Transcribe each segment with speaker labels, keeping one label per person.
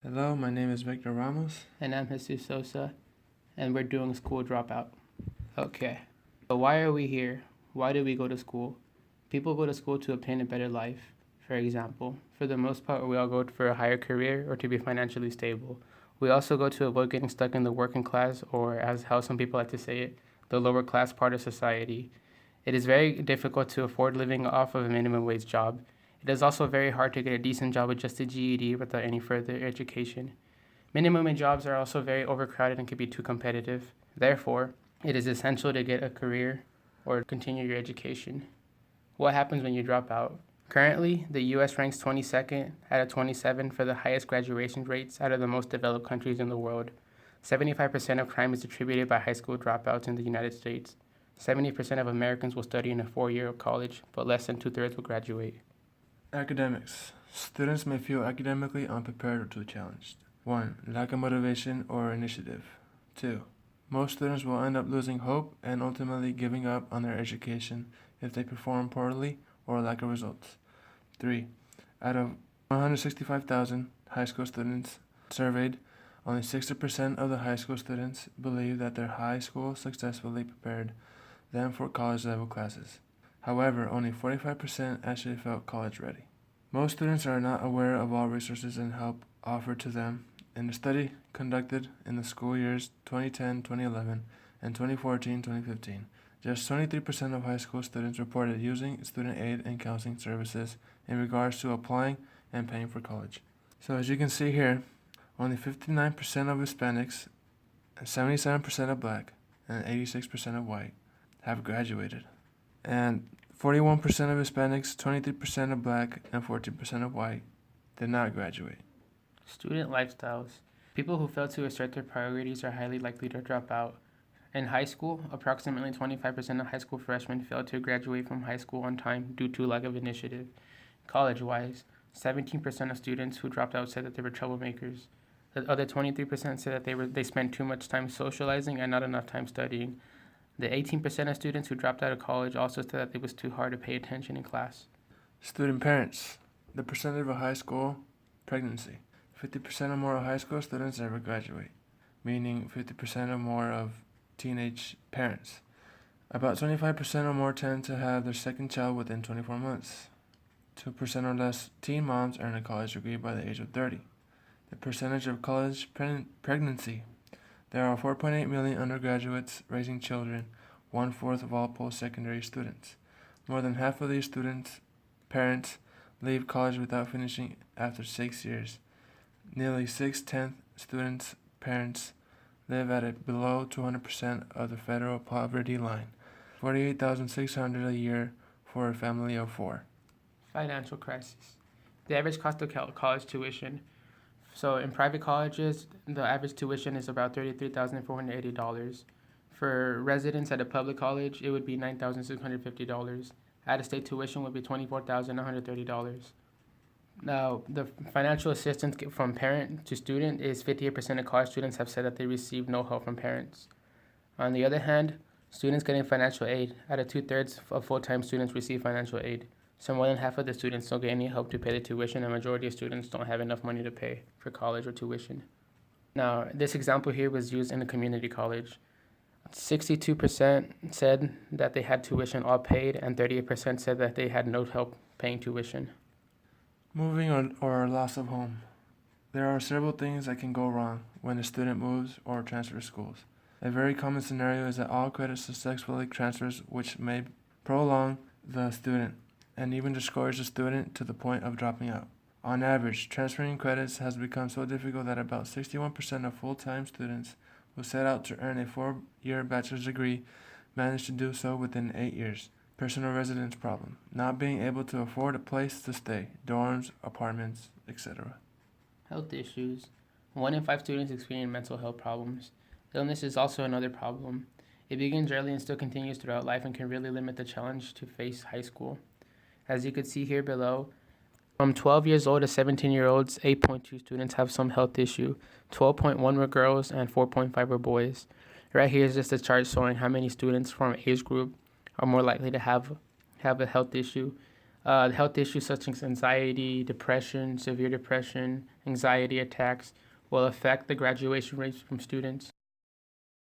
Speaker 1: Hello, my name is Victor Ramos.
Speaker 2: And I'm Jesus Sosa, and we're doing school dropout. Okay, so why are we here? Why do we go to school? People go to school to obtain a better life, for example. For the most part, we all go for a higher career or to be financially stable. We also go to avoid getting stuck in the working class, or as how some people like to say it, the lower class part of society. It is very difficult to afford living off of a minimum wage job. It is also very hard to get a decent job with just a GED without any further education. Minimum wage jobs are also very overcrowded and can be too competitive. Therefore, it is essential to get a career or continue your education. What happens when you drop out? Currently, the US ranks 22nd out of 27 for the highest graduation rates out of the most developed countries in the world. 75% of crime is attributed by high school dropouts in the United States. 70% of Americans will study in a 4-year college, but less than two-thirds will graduate.
Speaker 1: Academics. Students may feel academically unprepared or too challenged. 1. Lack of motivation or initiative. 2. Most students will end up losing hope and ultimately giving up on their education if they perform poorly or lack of results. 3. Out of 165,000 high school students surveyed, only 60% of the high school students believe that their high school successfully prepared them for college level classes. However, only 45% actually felt college ready. Most students are not aware of all resources and help offered to them. In a study conducted in the school years 2010-2011 and 2014-2015, just 23% of high school students reported using student aid and counseling services in regards to applying and paying for college. So as you can see here, only 59% of Hispanics, 77% of Black, and 86% of White have graduated. And 41% of Hispanics, 23% of Black, and 14% of White did not graduate.
Speaker 2: Student lifestyles. People who fail to assert their priorities are highly likely to drop out. In high school, approximately 25% of high school freshmen fail to graduate from high school on time due to lack of initiative. College-wise, 17% of students who dropped out said that they were troublemakers. The other 23% said that they spent too much time socializing and not enough time studying. The 18% of students who dropped out of college also said that it was too hard to pay attention in class.
Speaker 1: Student parents. The percentage of a high school pregnancy. 50% or more of high school students never graduate, meaning 50% or more of teenage parents. About 25% or more tend to have their second child within 24 months. 2% or less teen moms earn a college degree by the age of 30. The percentage of college pregnancy. There are 4.8 million undergraduates raising children, 1/4 of all post-secondary students. More than half of these students' parents leave college without finishing after 6 years. Nearly 6/10 students' parents live at a below 200% of the federal poverty line, $48,600 a year for a family of 4.
Speaker 2: Financial crisis. The average cost of college tuition. So in private colleges, the average tuition is about $33,480. For residents at a public college, it would be $9,650. Out-of-state tuition would be $24,130. Now, the financial assistance from parent to student is 58% of college students have said that they receive no help from parents. On the other hand, students getting financial aid, out of two-thirds of full-time students receive financial aid. So more than half of the students don't get any help to pay the tuition, and a majority of students don't have enough money to pay for college or tuition. Now, this example here was used in a community college. 62% said that they had tuition all paid, and 38% said that they had no help paying tuition.
Speaker 1: Moving or loss of home. There are several things that can go wrong when a student moves or transfers schools. A very common scenario is that all credits successfully transfers, which may prolong the student and even discourage the student to the point of dropping out. On average, transferring credits has become so difficult that about 61% of full-time students who set out to earn a 4-year bachelor's degree manage to do so within 8 years. Personal residence problem. Not being able to afford a place to stay, dorms, apartments, etc.
Speaker 2: Health issues. 1 in 5 students experience mental health problems. Illness is also another problem. It begins early and still continues throughout life and can really limit the challenge to face high school. As you can see here below, from 12 years old to 17-year-olds, 8.2 students have some health issue. 12.1 were girls and 4.5 were boys. Right here is just a chart showing how many students from age group are more likely to have a health issue. Health issues such as anxiety, depression, severe depression, anxiety attacks will affect the graduation rates from students.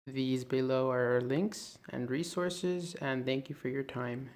Speaker 2: These below are links and resources, and thank you for your time.